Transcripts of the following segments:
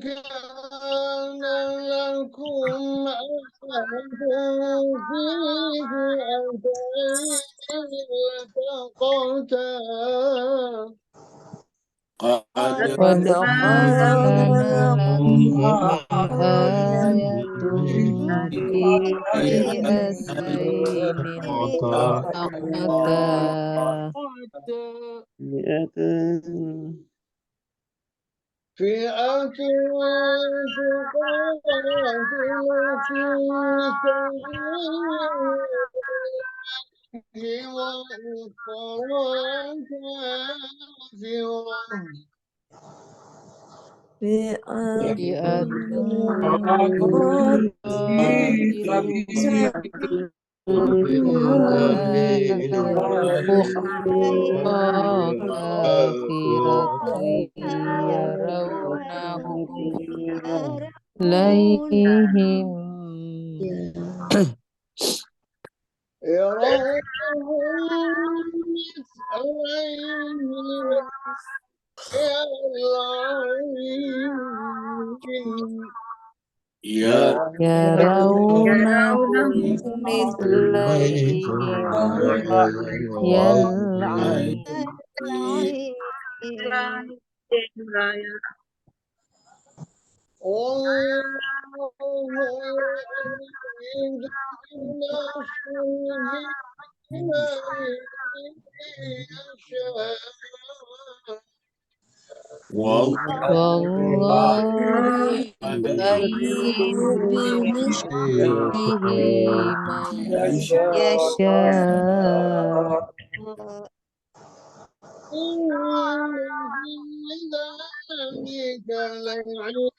كان لكم أحد فيه فئتين التقتا قد قد كان لكم آية في فئتين التقتا فئة تقاتل في سبيل وأخرى كافرة فئة تقاتل في أخرى كافرة يرونهم إليهم يرونهم مثليهم كالعين يرونهم مثليهم يلعين والله يؤيد بنصره من يشاء والله يؤيد بنصره من يشاء إن في ذلك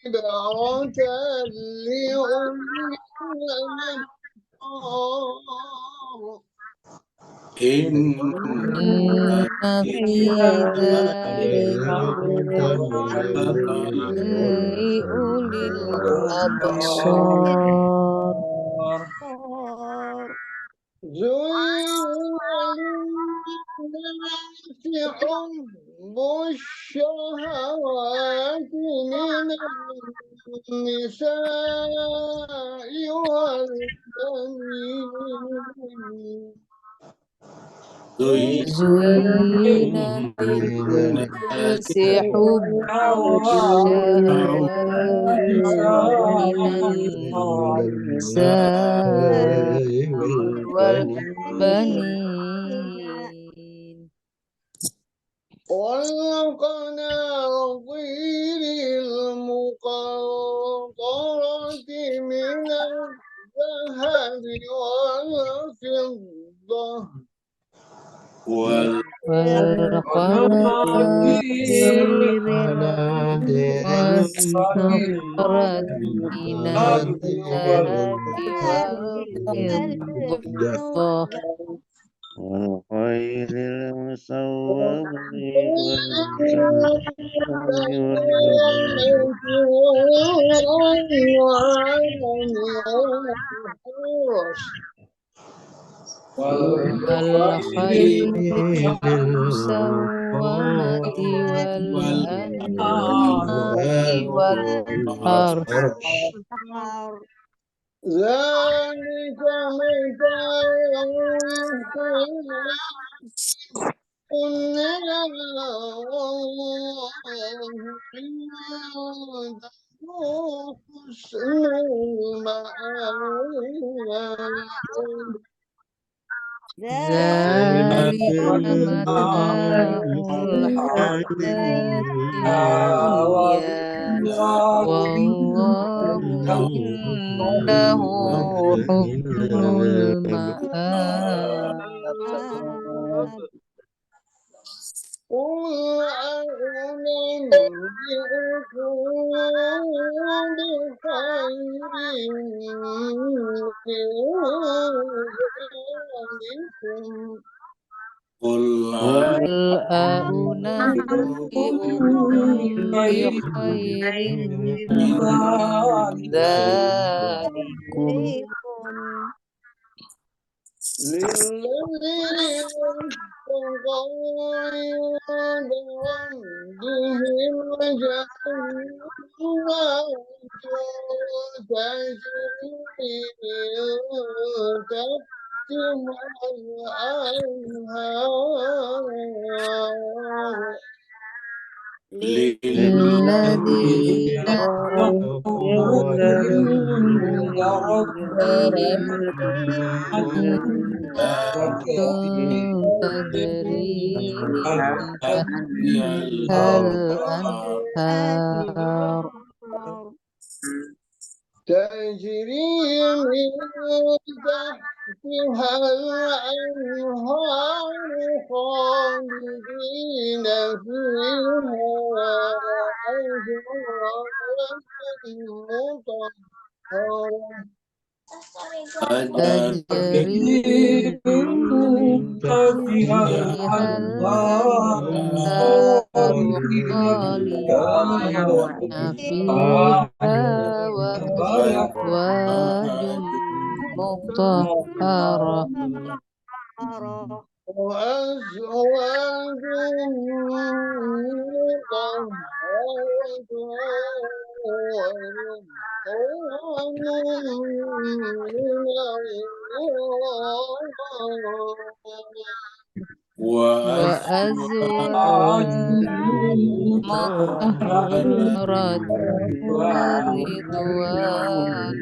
لعبرة لأولي الأبصار إن في ذلك لأولي الأبصار زين للناس حب الشهوات من النساء والبنين زين للناس حب الشهوات من النساء والبنين والقناطير المقنطرة من الذهب والفضة والقناطير المقنطرة من الذهب والفضة والخيل المسومة والأنعام والخيل المسومة والأنعام والحرث ذلك متاع الدنيا والله عنده حسن المآب ذلك متاع الحياة الدنيا والله عنده حسن المآب قل أنبئكم بخير من ذلكم قل قل أنبئكم بخير من ذلكم للذين الذين فيهم تجري من تحتها الأنهار تجري من تحتها الأنهار خالدين فيها تجري من تحتها الأنهار خالدين فيها وأزواج مطهرة وأزواج مطهرة ورضوان من الله وأزواج مطهرة ورضوان من الله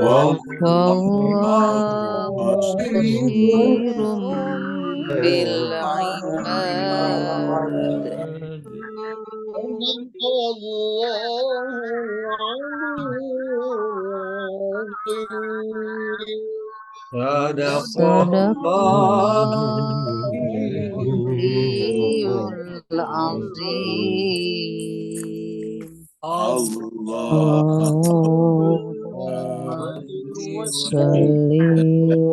الله والله بصير بالعباد صدق العلي العظيم اللهم صل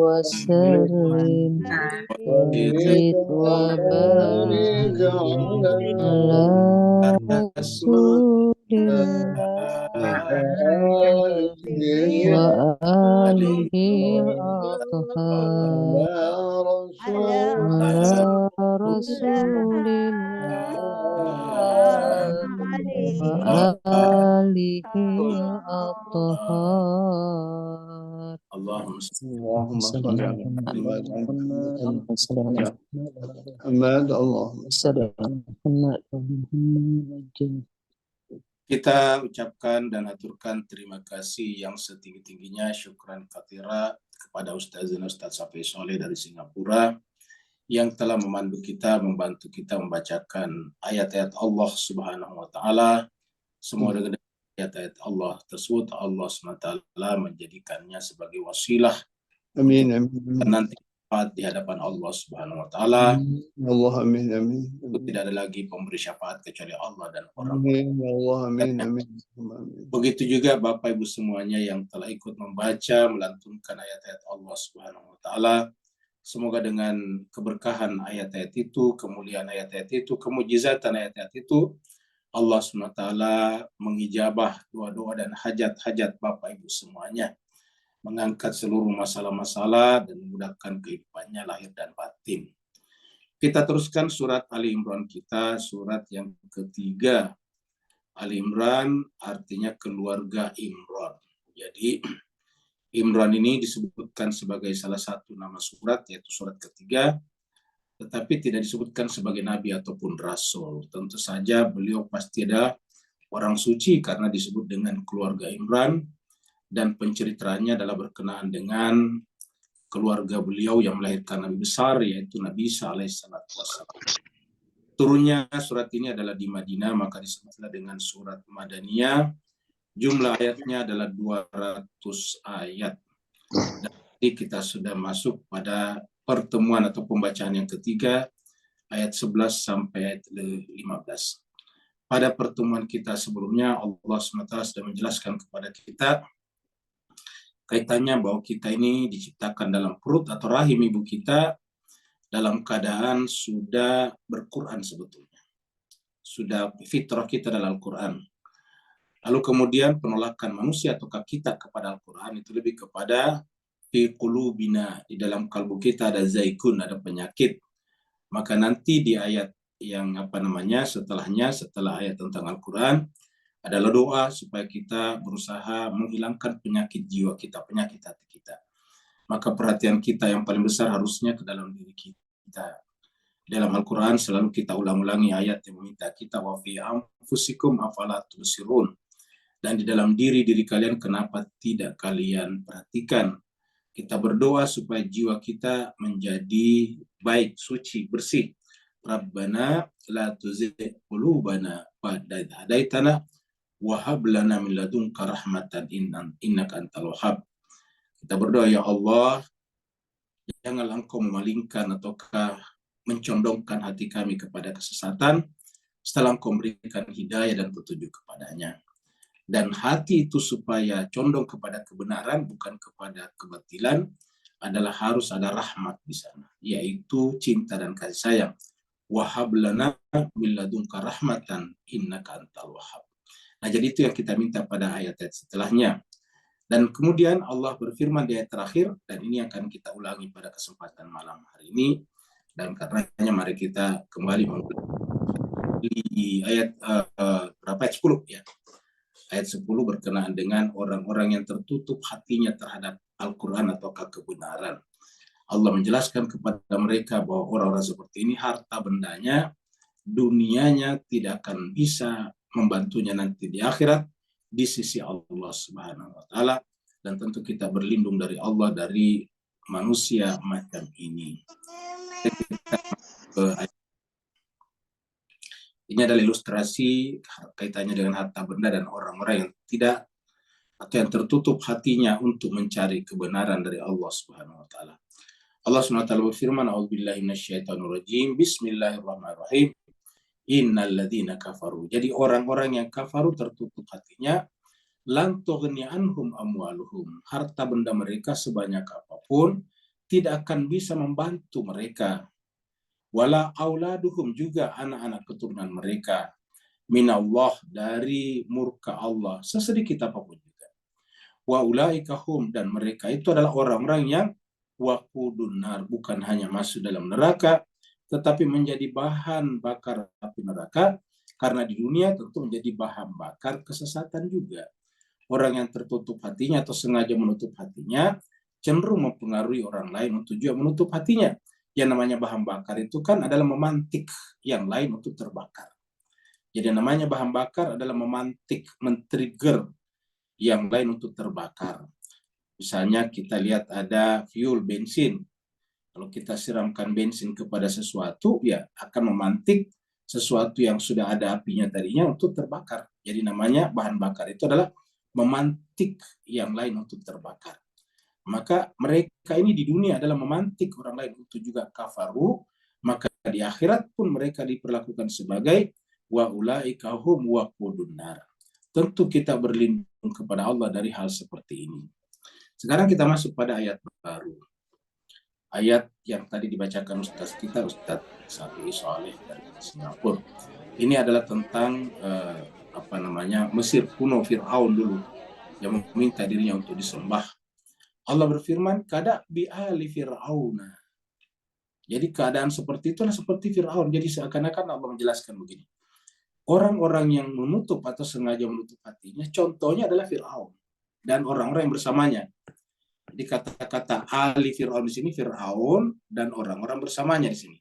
وسلم وزد وبارك على رسول الله وآله الأطهار على رسول الله وآله الأطهار اللهم اللهم صل على محمد محمد اللهم صل على محمد. Kita ucapkan dan aturkan terima kasih yang setinggi-tingginya, syukran katsira kepada Ustazina Ustaz Safi Soleh dari Singapura yang telah memandu kita, membantu kita membacakan ayat-ayat Allah Subhanahu wa taala. Semoga dengan ayat-ayat Allah tersebut Allah SWT menjadikannya sebagai wasilah Amin, dan amin. nanti di hadapan Allah Subhanahu wa taala. Allah amin, amin. Tidak ada lagi pemberi syafaat kecuali Allah dan orang. Amin, Allah amin, amin. Amin. Begitu juga Bapak Ibu semuanya yang telah ikut membaca, melantunkan ayat-ayat Allah Subhanahu wa taala. Semoga dengan keberkahan ayat-ayat itu, kemuliaan ayat-ayat itu, kemujizatan ayat-ayat itu, Allah Subhanahu wa taala mengijabah doa-doa dan hajat-hajat Bapak Ibu semuanya, mengangkat seluruh masalah-masalah dan memudahkan kehidupannya lahir dan batin. Kita teruskan surat Ali Imran kita, surat yang ketiga. Ali Imran artinya keluarga Imran. Jadi Imran ini disebutkan sebagai salah satu nama surat, yaitu surat ketiga, tetapi tidak disebutkan sebagai nabi ataupun rasul. Tentu saja beliau pasti ada orang suci karena disebut dengan keluarga Imran, dan penceritaannya adalah berkenaan dengan keluarga beliau yang melahirkan Nabi besar, yaitu Nabi Isa alaihissalatu wassalam. Turunnya surat ini adalah di Madinah, maka disebutlah dengan surat Madaniyah. Jumlah ayatnya adalah 200 ayat. Jadi kita sudah masuk pada pertemuan atau pembacaan yang ketiga, ayat 11 sampai ayat 15. Pada pertemuan kita sebelumnya, Allah SWT sudah menjelaskan kepada kita kaitannya bahwa kita ini diciptakan dalam perut atau rahim ibu kita, dalam keadaan sudah berquran sebetulnya. Sudah fitrah kita dalam Al-Quran. Lalu kemudian penolakan manusia ataukah kita kepada Al-Quran itu lebih kepada fi qulubina, di dalam kalbu kita ada zaikun, ada penyakit. Maka nanti di ayat yang setelahnya, setelah ayat tentang Al-Quran, adalah doa supaya kita berusaha menghilangkan penyakit jiwa kita, penyakit hati kita. Maka perhatian kita yang paling besar harusnya ke dalam diri kita. Dalam Al-Quran selalu kita ulang-ulangi ayat yang meminta kita wa fi anfusikum afala tubsirun. Dan di dalam diri kalian kenapa tidak kalian perhatikan? Kita berdoa supaya jiwa kita menjadi baik, suci, bersih. Rabbana la tuzigh qulubana ba'da idh hadaitana wa hab lana min ladunka rahmatan innaka antal wahhab. Kita berdoa, ya Allah, janganlah Engkau memalingkan ataukah mencondongkan hati kami kepada kesesatan setelah Engkau memberikan hidayah dan petunjuk kepadanya. Dan hati itu supaya condong kepada kebenaran bukan kepada kebatilan adalah harus ada rahmat di sana, yaitu cinta dan kasih sayang. Wahab lana min ladunka rahmatan innaka antal wahhab. Nah, jadi itu yang kita minta pada ayat-ayat setelahnya. Dan kemudian Allah berfirman di ayat terakhir, dan ini akan kita ulangi pada kesempatan malam hari ini. Dan karenanya mari kita kembali di ayat berapa, ayat 10 ya. Ayat 10 berkenaan dengan orang-orang yang tertutup hatinya terhadap Al-Quran atau kebenaran. Allah menjelaskan kepada mereka bahwa orang-orang seperti ini harta bendanya, dunianya tidak akan bisa membantunya nanti di akhirat di sisi Allah Subhanahu wa taala, dan tentu kita berlindung dari Allah dari manusia macam ini. Ini adalah ilustrasi kaitannya dengan harta benda dan orang-orang yang tidak atau yang tertutup hatinya untuk mencari kebenaran dari Allah Subhanahu wa taala. Allah Subhanahu wa taala berfirman, "A'udzubillahi minasyaitonirrajim. Bismillahirrahmanirrahim. Innalladzina kafaru." Jadi orang-orang yang kafaru tertutup hatinya, lan tughni anhum amwaluhum. Harta benda mereka sebanyak apapun tidak akan bisa membantu mereka. Wala auladuhum, juga anak-anak keturunan mereka, minallah, dari murka Allah sesedikit apapun juga. Wa ulaika hum, dan mereka itu adalah orang-orang yang waqudun nar, bukan hanya masuk dalam neraka tetapi menjadi bahan bakar api neraka, karena di dunia tentu menjadi bahan bakar kesesatan juga. Orang yang tertutup hatinya atau sengaja menutup hatinya cenderung mempengaruhi orang lain untuk juga menutup hatinya. Yang namanya bahan bakar itu kan adalah memantik yang lain untuk terbakar. Jadi namanya bahan bakar adalah memantik, men-trigger yang lain untuk terbakar. Misalnya kita lihat ada fuel bensin. Kalau kita siramkan bensin kepada sesuatu, ya akan memantik sesuatu yang sudah ada apinya tadinya untuk terbakar. Jadi namanya bahan bakar itu adalah memantik yang lain untuk terbakar. Maka mereka ini di dunia adalah memantik orang lain untuk juga kafaru, maka di akhirat pun mereka diperlakukan sebagai wa ulaika hum waqudun nar. Tentu kita berlindung kepada Allah dari hal seperti ini. Sekarang kita masuk pada ayat baru. Ayat yang tadi dibacakan Ustaz kita, Ustaz Safi Soleh dari Singapura. Ini adalah tentang Mesir kuno, Fir'aun dulu yang meminta dirinya untuk disembah. Allah berfirman, kada bi ali fir'auna. Jadi keadaan seperti itulah seperti Fir'aun. Jadi seakan-akan Allah menjelaskan begini. Orang-orang yang menutup atau sengaja menutup hatinya, contohnya adalah Fir'aun dan orang-orang yang bersamanya. Jadi kata-kata ali Fir'aun di sini, Fir'aun dan orang-orang bersamanya di sini.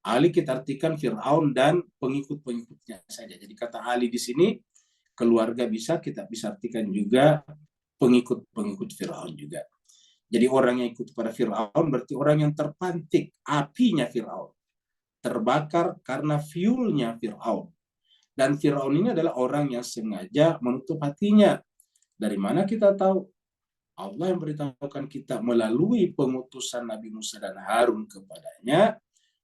Ali kita artikan Fir'aun dan pengikut-pengikutnya saja. Jadi kata ali di sini, keluarga kita bisa artikan juga pengikut-pengikut Fir'aun juga. Jadi orang yang ikut kepada Fir'aun berarti orang yang terpantik apinya Fir'aun. Terbakar karena fuelnya Fir'aun. Dan Fir'aun ini adalah orang yang sengaja menutup hatinya. Dari mana kita tahu? Allah yang beritahukan kita melalui pengutusan Nabi Musa dan Harun kepadanya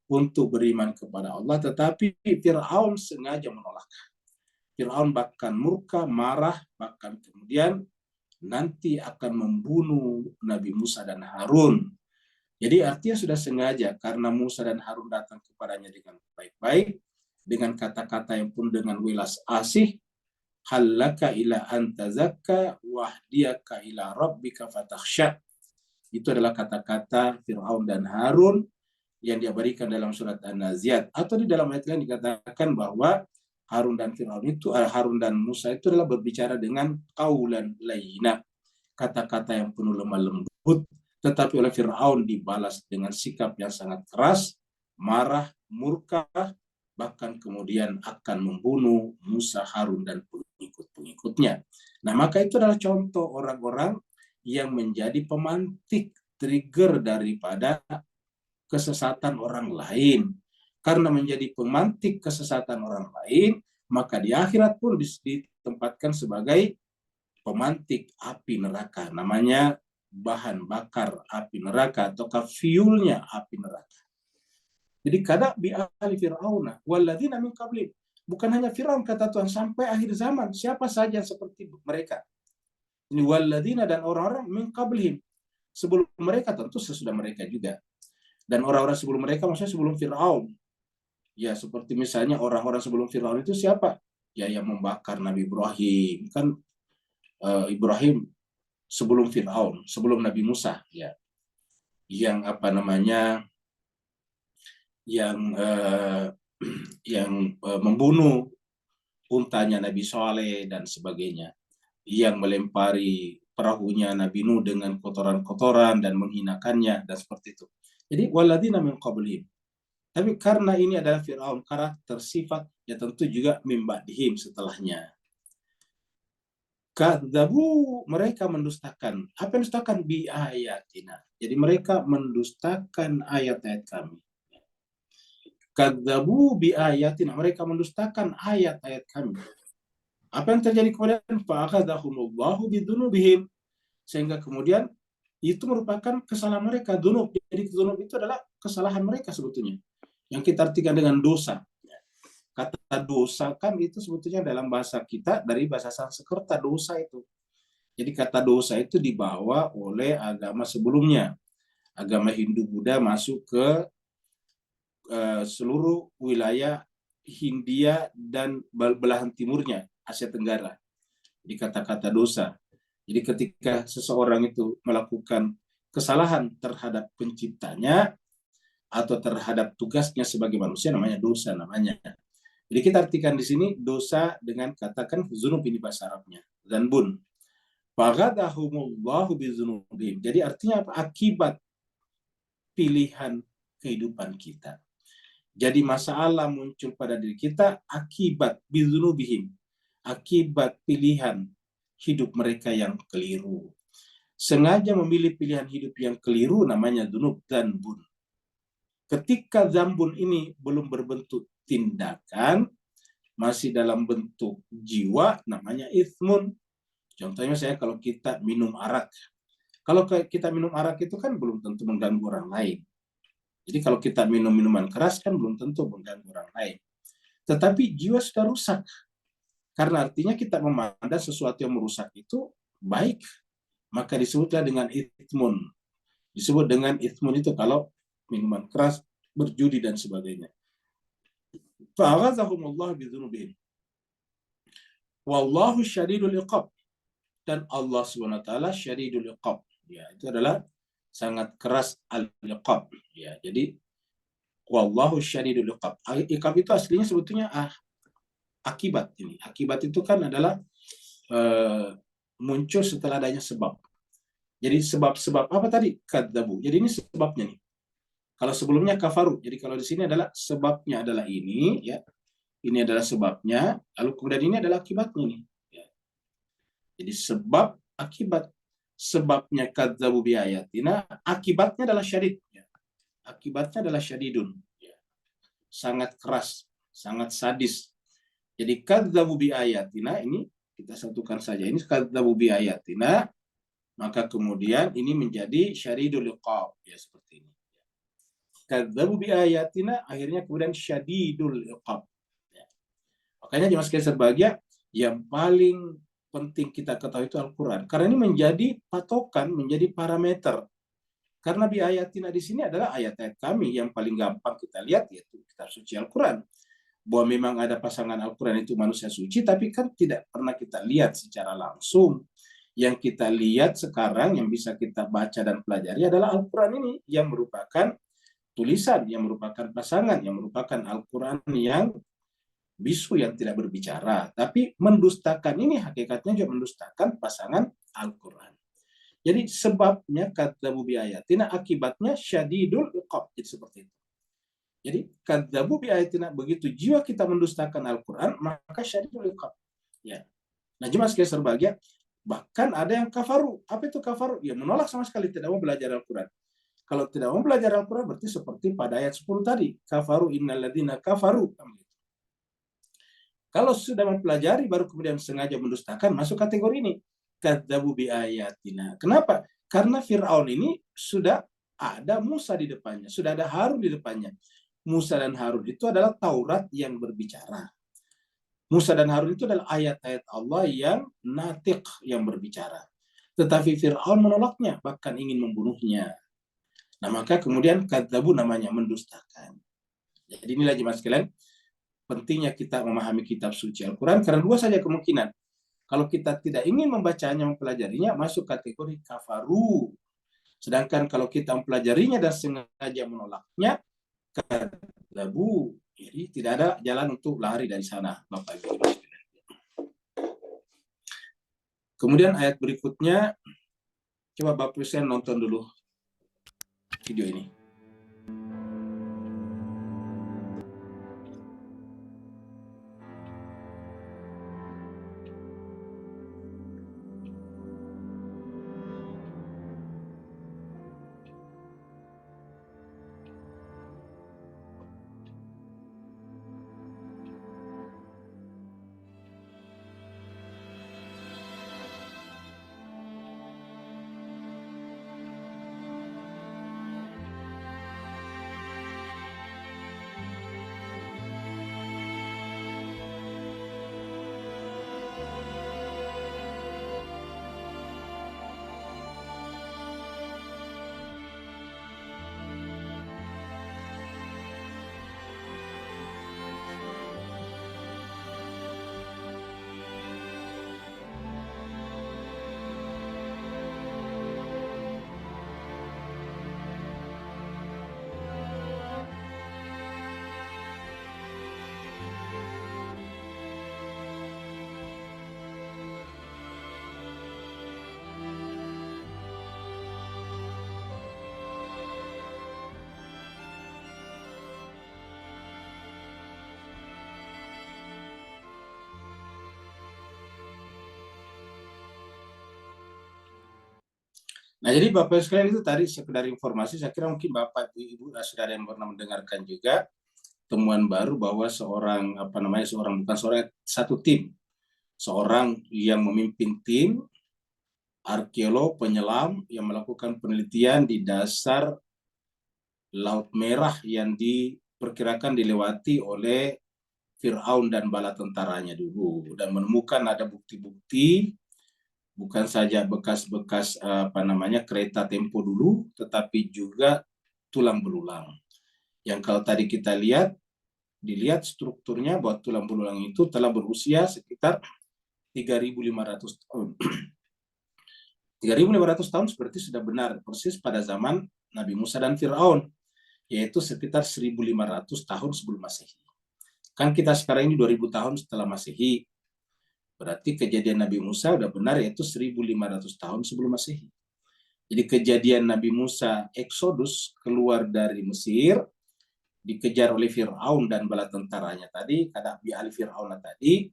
untuk beriman kepada Allah. Tetapi Fir'aun sengaja menolak. Fir'aun bahkan murka, marah, bahkan kemudian nanti akan membunuh Nabi Musa dan Harun. Jadi artinya sudah sengaja karena Musa dan Harun datang kepadanya dengan baik-baik, dengan kata-kata yang pun dengan welas asih, halaka ila antazakka wahdiyaka ila rabbika fatakhsha. Itu adalah kata-kata Fir'aun dan Harun yang diabadikan dalam surat An-Naziat, atau di dalam ayat lain dikatakan bahwa Harun dan Musa itu adalah berbicara dengan qaulan layyina, kata-kata yang penuh lemah lembut, tetapi oleh Fir'aun dibalas dengan sikap yang sangat keras, marah, murka, bahkan kemudian akan membunuh Musa, Harun, dan pengikut-pengikutnya. Nah, maka itu adalah contoh orang-orang yang menjadi pemantik, trigger daripada kesesatan orang lain. Karena menjadi pemantik kesesatan orang lain, maka di akhirat pun ditempatkan sebagai pemantik api neraka. Namanya bahan bakar api neraka atau fuelnya api neraka. Jadi kada bi ahli fir'auna walladzina min qabli. Bukan hanya Firaun kata Tuhan, sampai akhir zaman siapa saja seperti mereka. Ini walladzina dan orang-orang min qablihim. Sebelum mereka tentu sesudah mereka juga. Dan orang-orang sebelum mereka maksudnya sebelum Firaun. Ya seperti misalnya orang-orang sebelum Firaun itu siapa? Ya yang membakar Nabi Ibrahim. Kan Ibrahim sebelum Firaun, sebelum Nabi Musa, ya, yang apa namanya, yang membunuh untanya Nabi Saleh dan sebagainya, yang melempari perahunya Nabi Nuh dengan kotoran-kotoran dan menghinakannya dan seperti itu. Jadi walladzina min qablihim. Tapi karena ini adalah Firaun, karakter sifat, ya tentu juga min ba'dihim setelahnya. Kadzabu, mereka mendustakan. Apa yang mendustakan? Bi ayatina. Jadi mereka mendustakan ayat-ayat kami. Kadzabu bi ayatina. Mereka mendustakan ayat-ayat kami. Apa yang terjadi kemudian? Fa'akhadhahumullahu bidzunubihim. Sehingga kemudian itu merupakan kesalahan mereka. Dzunub. Jadi dzunub itu adalah kesalahan mereka sebetulnya. Yang kita artikan dengan dosa. Kata dosa kan itu sebetulnya dalam bahasa kita dari bahasa Sanskerta, dosa itu. Jadi kata dosa itu dibawa oleh agama sebelumnya. Agama Hindu-Buddha masuk ke seluruh wilayah Hindia dan belahan timurnya, Asia Tenggara. Jadi kata-kata dosa. Jadi ketika seseorang itu melakukan kesalahan terhadap penciptanya atau terhadap tugasnya sebagai manusia, namanya dosa namanya. Jadi kita artikan di sini dosa dengan katakan zunub, ini bahasa Arabnya, zanbun. Faghadahumullahu bizunubihim. Jadi artinya apa? Akibat pilihan kehidupan kita. Jadi masalah muncul pada diri kita akibat bizunubihim, akibat pilihan hidup mereka yang keliru. Sengaja memilih pilihan hidup yang keliru namanya zunub, zanbun. Ketika zambun ini belum berbentuk tindakan, masih dalam bentuk jiwa, namanya itsmun. Contohnya saya kalau kita minum arak. Kalau kita minum arak itu kan belum tentu mengganggu orang lain. Jadi kalau kita minum minuman keras kan belum tentu mengganggu orang lain. Tetapi jiwa sudah rusak. Karena artinya kita memandang sesuatu yang merusak itu baik. Maka disebutlah dengan itsmun. Disebut dengan itsmun itu kalau minuman keras, berjudi dan sebagainya. Fa'aghazahumullah bidzunubihim. Wallahu syadidul iqab. Dan Allah SWT syadidul iqab. Ya, itu adalah sangat keras al-iqab. Ya, jadi wallahu syadidul iqab. Iqab itu aslinya sebetulnya akibat ini. Akibat itu kan adalah muncul setelah adanya sebab. Jadi sebab-sebab apa tadi? Kadzabu. Jadi ini sebabnya nih. Kalau sebelumnya kafaru, jadi kalau di sini adalah sebabnya adalah ini, ya, ini adalah sebabnya, lalu kemudian ini adalah akibatnya nih. Ya. Jadi sebab akibat, sebabnya kadzabu bi ayatina, akibatnya adalah syadid. Ya. Akibatnya adalah syadidun, ya. Sangat keras, sangat sadis. Jadi kadzabu bi ayatina ini kita satukan saja, ini kadzabu bi ayatina, maka kemudian ini menjadi syadidul iqab, ya seperti ini. Kadzabu bi ayatina, akhirnya kemudian syadidul iqab. Ya. Makanya jemaah sekalian berbahagia, yang paling penting kita ketahui itu Al-Quran. Karena ini menjadi patokan, menjadi parameter. Karena bi ayatina di sini adalah ayat-ayat kami yang paling gampang kita lihat, yaitu kitab suci Al-Quran. Bahwa memang ada pasangan Al-Quran itu manusia suci, tapi kan tidak pernah kita lihat secara langsung. Yang kita lihat sekarang, yang bisa kita baca dan pelajari adalah Al-Quran ini, yang merupakan tulisan, yang merupakan pasangan, yang merupakan Al-Quran yang bisu, yang tidak berbicara. Tapi mendustakan ini hakikatnya juga mendustakan pasangan Al-Quran. Jadi sebabnya kadzabu bi ayatina, akibatnya syadidul iqab. Jadi seperti itu. Jadi kadzabu bi ayatina, begitu jiwa kita mendustakan Al-Quran, maka syadidul iqab. Ya. Nah, jemaah sekalian berbahagia, bahkan ada yang kafaru. Apa itu kafaru? Ya, menolak sama sekali, tidak mau belajar Al-Quran. Kalau tidak mau belajar Al-Quran, berarti seperti pada ayat 10 tadi, kafaru innalladzina kafaru. Kalau sudah mempelajari baru kemudian sengaja mendustakan, masuk kategori ini, kadzabu bi ayatina. Kenapa? Karena Fir'aun ini sudah ada Musa di depannya, sudah ada Harun di depannya. Musa dan Harun itu adalah Taurat yang berbicara. Musa dan Harun itu adalah ayat-ayat Allah yang natiq, yang berbicara. Tetapi Fir'aun menolaknya, bahkan ingin membunuhnya. Nah, maka kemudian kadzabu namanya, mendustakan. Jadi inilah jemaah sekalian, pentingnya kita memahami kitab suci Al-Quran, karena dua saja kemungkinan. Kalau kita tidak ingin membacanya, mempelajarinya, masuk kategori kafaru. Sedangkan kalau kita mempelajarinya dan sengaja menolaknya, kadzabu. Jadi tidak ada jalan untuk lari dari sana, Bapak Ibu. Kemudian ayat berikutnya, coba Bapak Ibu nonton dulu video ini. Nah, jadi Bapak sekalian, itu tadi sekedar informasi. Saya kira mungkin Bapak Ibu sudah ada yang pernah mendengarkan juga temuan baru bahwa seorang satu tim, seorang yang memimpin tim arkeolog penyelam yang melakukan penelitian di dasar Laut Merah yang diperkirakan dilewati oleh Fir'aun dan bala tentaranya dulu, dan menemukan ada bukti-bukti, bukan saja bekas-bekas kereta tempo dulu, tetapi juga tulang belulang. Yang kalau tadi kita dilihat strukturnya bahwa tulang belulang itu telah berusia sekitar 3.500 tahun. 3.500 tahun seperti sudah benar persis pada zaman Nabi Musa dan Fir'aun, yaitu sekitar 1.500 tahun sebelum Masehi. Kan kita sekarang ini 2.000 tahun setelah Masehi. Berarti kejadian Nabi Musa udah benar, yaitu 1.500 tahun sebelum Masehi. Jadi kejadian Nabi Musa Exodus keluar dari Mesir, dikejar oleh Fir'aun dan bala tentaranya tadi, kata ahli Fir'aun tadi,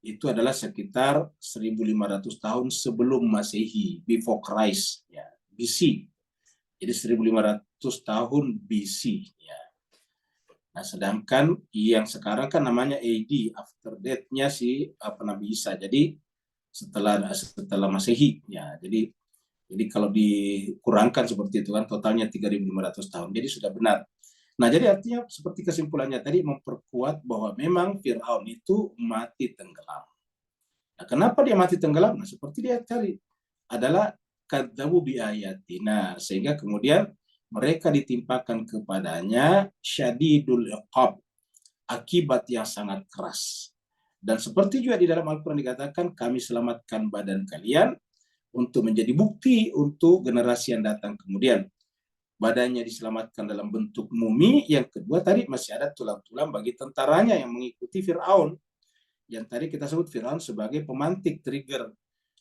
itu adalah sekitar 1.500 tahun sebelum Masehi, before Christ, ya, BC. Jadi 1.500 tahun BC, ya. Nah, sedangkan yang sekarang kan namanya AD, after death-nya si Nabi Isa. Jadi setelah Masehi, ya. Jadi kalau dikurangkan seperti itu kan totalnya 3.500 tahun. Jadi sudah benar. Nah, jadi artinya seperti kesimpulannya tadi memperkuat bahwa memang Fir'aun itu mati tenggelam. Nah, kenapa dia mati tenggelam? Nah, seperti dia tadi adalah kadzabu bi ayatina, sehingga kemudian mereka ditimpakan kepadanya syadidul iqab, akibat yang sangat keras. Dan seperti juga di dalam Al-Quran dikatakan, kami selamatkan badan kalian untuk menjadi bukti untuk generasi yang datang kemudian. Badannya diselamatkan dalam bentuk mumi. Yang kedua tadi masih ada tulang-tulang bagi tentaranya yang mengikuti Fir'aun. Yang tadi kita sebut Fir'aun sebagai pemantik, trigger.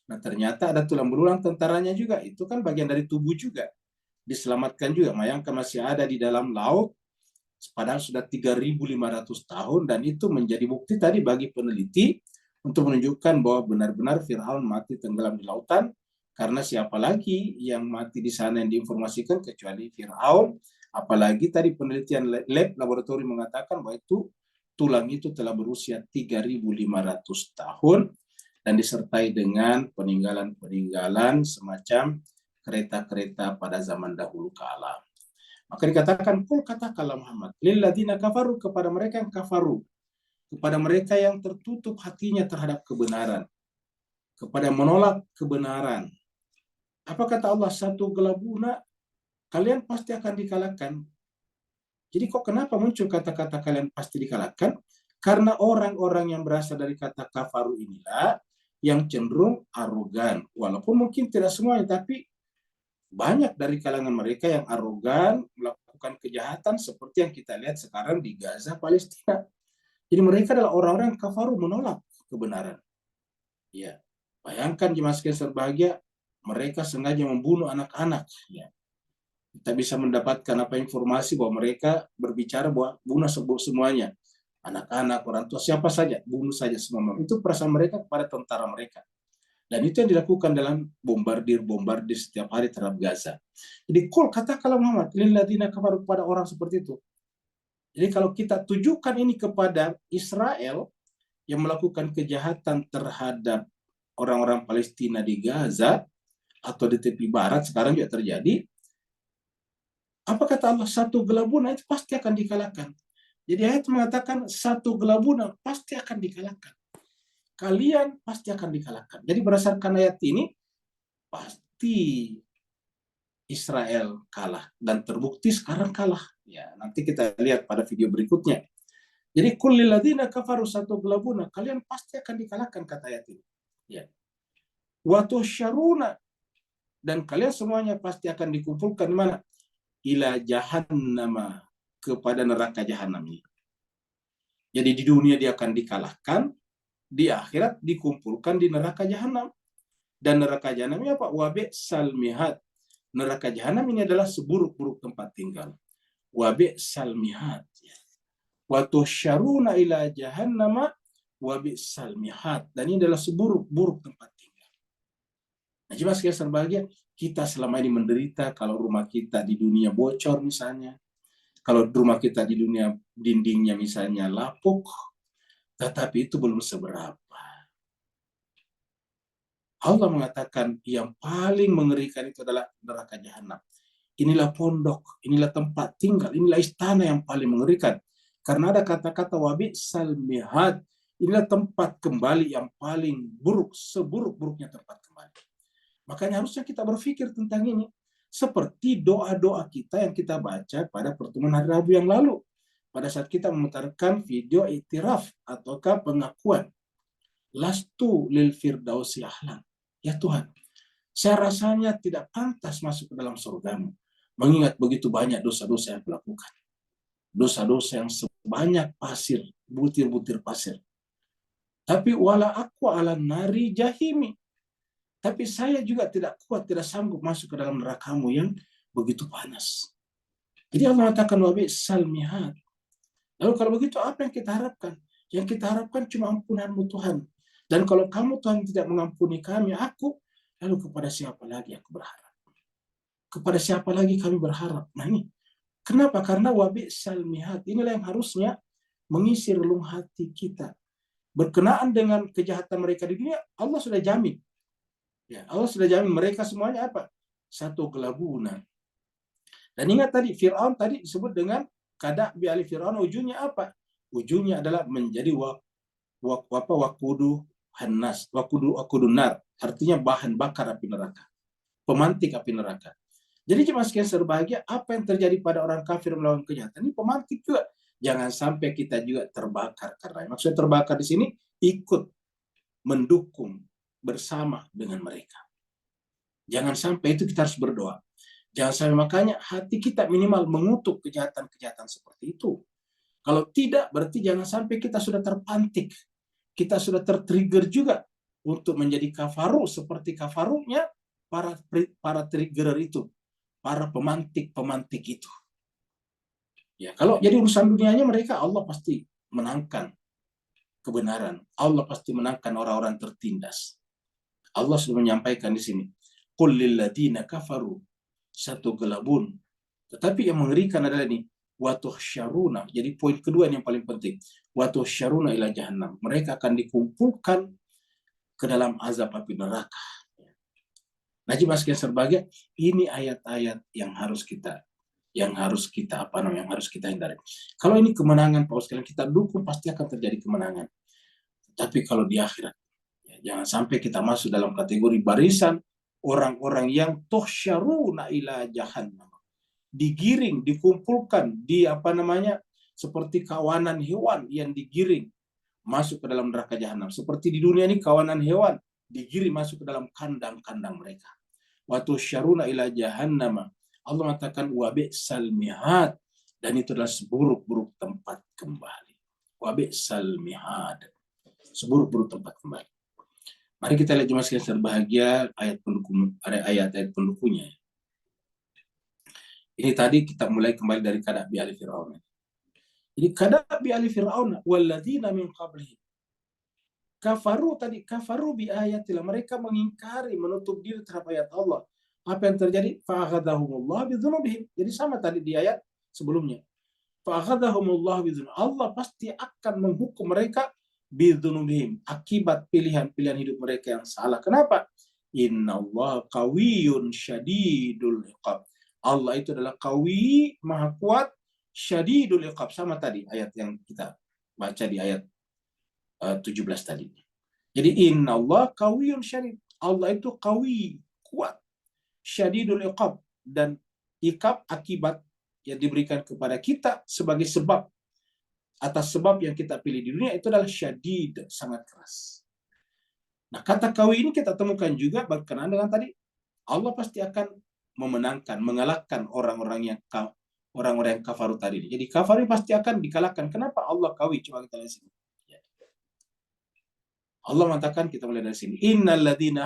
Nah ternyata ada tulang belulang tentaranya juga. Itu kan bagian dari tubuh juga. Diselamatkan juga. Bayangkan masih ada di dalam laut. Padahal sudah 3.500 tahun. Dan itu menjadi bukti tadi bagi peneliti untuk menunjukkan bahwa benar-benar Fir'aun mati tenggelam di lautan. Karena siapa lagi yang mati di sana yang diinformasikan kecuali Fir'aun. Apalagi tadi penelitian lab laboratorium mengatakan bahwa itu tulang itu telah berusia 3.500 tahun dan disertai dengan peninggalan-peninggalan semacam kereta-kereta pada zaman dahulu kala. Maka dikatakan, kul katakanlah Muhammad, lilladzina kafaru, kepada mereka yang kafaru, kepada mereka yang tertutup hatinya terhadap kebenaran, kepada menolak kebenaran. Apa kata Allah? Satu gelabuna, kalian pasti akan dikalahkan. Jadi kok kenapa muncul kata-kata kalian pasti dikalahkan? Karena orang-orang yang berasal dari kata kafaru inilah yang cenderung arogan. Walaupun mungkin tidak semuanya, tapi banyak dari kalangan mereka yang arogan, melakukan kejahatan seperti yang kita lihat sekarang di Gaza, Palestina. Jadi mereka adalah orang-orang yang kafaru, menolak kebenaran. Ya, bayangkan jemaah sekalian berbahagia, mereka sengaja membunuh anak-anak. Ya. Kita bisa mendapatkan informasi bahwa mereka berbicara bahwa bunuh semuanya. Anak-anak, orang tua, siapa saja, bunuh saja semua. Itu perasaan mereka kepada tentara mereka. Dan itu yang dilakukan dalam bombardir setiap hari terhadap Gaza. Jadi katakanlah Muhammad, lilladzina kafaru, kepada orang seperti itu. Jadi kalau kita tujukan ini kepada Israel yang melakukan kejahatan terhadap orang-orang Palestina di Gaza atau di tepi barat sekarang juga terjadi, apa kata Allah? Satu gelabuna itu pasti akan dikalahkan. Jadi ayat mengatakan satu gelabuna pasti akan dikalahkan. Kalian pasti akan dikalahkan. Jadi berdasarkan ayat ini, pasti Israel kalah. Dan terbukti sekarang kalah. Ya, nanti kita lihat pada video berikutnya. Jadi kullil ladzina kafaru satu gelabuna, kalian pasti akan dikalahkan, kata ayat ini. Ya. Wa tusyaruna, dan kalian semuanya pasti akan dikumpulkan di mana? Ila jahannama, kepada neraka jahanam ini. Jadi di dunia dia akan dikalahkan, di akhirat dikumpulkan di neraka jahanam. Dan neraka jahanam ini apa? Wa bi'sal mihad. Neraka jahanam ini adalah seburuk-buruk tempat tinggal. Wa bi'sal mihad. Wa tusyaruna ila jahannama wa bi'sal mihad. Dan ini adalah seburuk-buruk tempat tinggal. Nah, jemaah sekalian berbahagia, kita selama ini menderita kalau rumah kita di dunia bocor misalnya, kalau rumah kita di dunia dindingnya misalnya lapuk, tetapi itu belum seberapa. Allah mengatakan yang paling mengerikan itu adalah neraka jahanam. Inilah pondok, inilah tempat tinggal, inilah istana yang paling mengerikan. Karena ada kata-kata wabi salmihad, inilah tempat kembali yang paling buruk, seburuk-buruknya tempat kembali. Makanya harusnya kita berpikir tentang ini. Seperti doa-doa kita yang kita baca pada pertemuan hari Rabu yang lalu. Pada saat kita memutarkan video iktiraf ataukah pengakuan. Lastu lil firdausi ahlan. Ya Tuhan, saya rasanya tidak pantas masuk ke dalam surgamu. Mengingat begitu banyak dosa-dosa yang kulakukan. Dosa-dosa yang sebanyak pasir, butir-butir pasir. Tapi wala aku ala nari jahimi. Tapi saya juga tidak kuat, tidak sanggup masuk ke dalam nerakamu yang begitu panas. Jadi Allah mengatakan wabi salmihat. Lalu kalau begitu apa yang kita harapkan? Yang kita harapkan cuma ampunanmu Tuhan. Dan kalau kamu Tuhan tidak mengampuni kami, aku, lalu kepada siapa lagi aku berharap? Kepada siapa lagi kami berharap? Nah ini, kenapa? Karena wabi salmihat. Inilah yang harusnya mengisi relung hati kita. Berkenaan dengan kejahatan mereka di dunia, Allah sudah jamin. Ya, Allah sudah jamin mereka semuanya apa? Satu kelabunan. Dan ingat tadi, Fir'aun tadi disebut dengan kada bi'ali Fir'aun, ujungnya apa? Ujungnya adalah menjadi wakudu hannas, wakudu nar, artinya bahan bakar api neraka. pemantik api neraka. Jadi jemaah sekalian berbahagia, apa yang terjadi pada orang kafir melawan kejahatan ini pemantik juga. Jangan sampai kita juga terbakar karena maksudnya terbakar di sini ikut mendukung bersama dengan mereka. Jangan sampai itu, kita harus berdoa. Jangan sampai, makanya hati kita minimal mengutuk kejahatan-kejahatan seperti itu. Kalau tidak, berarti jangan sampai kita sudah terpantik. Kita sudah tertrigger juga untuk menjadi kafaru seperti kafarunya para triggerer itu, para pemantik itu. Ya, kalau jadi urusan dunianya mereka, Allah pasti menangkan kebenaran. Allah pasti menangkan orang-orang tertindas. Allah sudah menyampaikan di sini, qul lil ladzina kafaru satughlabun. Tetapi yang mengerikan adalah ini, wa tuhsyaruna. Jadi poin kedua yang paling penting, wa tuhsyaruna ila jahannam. Mereka akan dikumpulkan ke dalam azab api neraka. Nah, jemaah sekalian berbahagia, ini ayat-ayat yang harus kita hindari. Kalau ini kemenangan, Pak sekalian, kita dukung, pasti akan terjadi kemenangan. Tapi kalau di akhirat, ya, jangan sampai kita masuk dalam kategori barisan orang-orang yang tuhsyaruna ila jahannam, digiring, dikumpulkan di seperti kawanan hewan yang digiring masuk ke dalam neraka jahanam. Seperti di dunia ini kawanan hewan digiring masuk ke dalam kandang-kandang mereka. Wa tuhsyaruna ila jahannam. Allah mengatakan wa bi'sal mihad, dan itu adalah seburuk-buruk tempat kembali. Wa bi'sal mihad, seburuk-buruk tempat kembali. Mari kita lihat jemaah sekalian berbahagia ayat-ayat pendukungnya. Ini tadi kita mulai kembali dari kadab bi ali Fir'aun. Jadi kadab bi ali Fir'aun walladzina min qablihi. Kafaru bi ayatillah, mereka mengingkari, menutup diri terhadap ayat Allah. Apa yang terjadi? Fa'akhadahumullah bidzunubihim. Jadi sama tadi di ayat sebelumnya. Fa'akhadahumullah bidzunubihim. Allah pasti akan menghukum mereka bidzunubihim, akibat pilihan-pilihan hidup mereka yang salah. Kenapa? Innallaha qawiyyun syadidul iqab. Allah itu adalah qawi, maha kuat, syadidul iqab. Sama tadi ayat yang kita baca di ayat 17 tadi. Jadi innallaha qawiyyun syadid. Allah itu qawi, kuat, syadidul iqab, dan iqab akibat yang diberikan kepada kita sebagai sebab, atas sebab yang kita pilih di dunia itu adalah syadid, sangat keras. Nah, kata qawi ini kita temukan juga berkenaan dengan tadi, Allah pasti akan memenangkan, mengalahkan orang-orang yang kafaru tadi. Jadi kafaru pasti akan dikalahkan. Kenapa Allah qawi? Coba kita lihat sini. Allah mengatakan, kita mulai dari sini, innal ladzina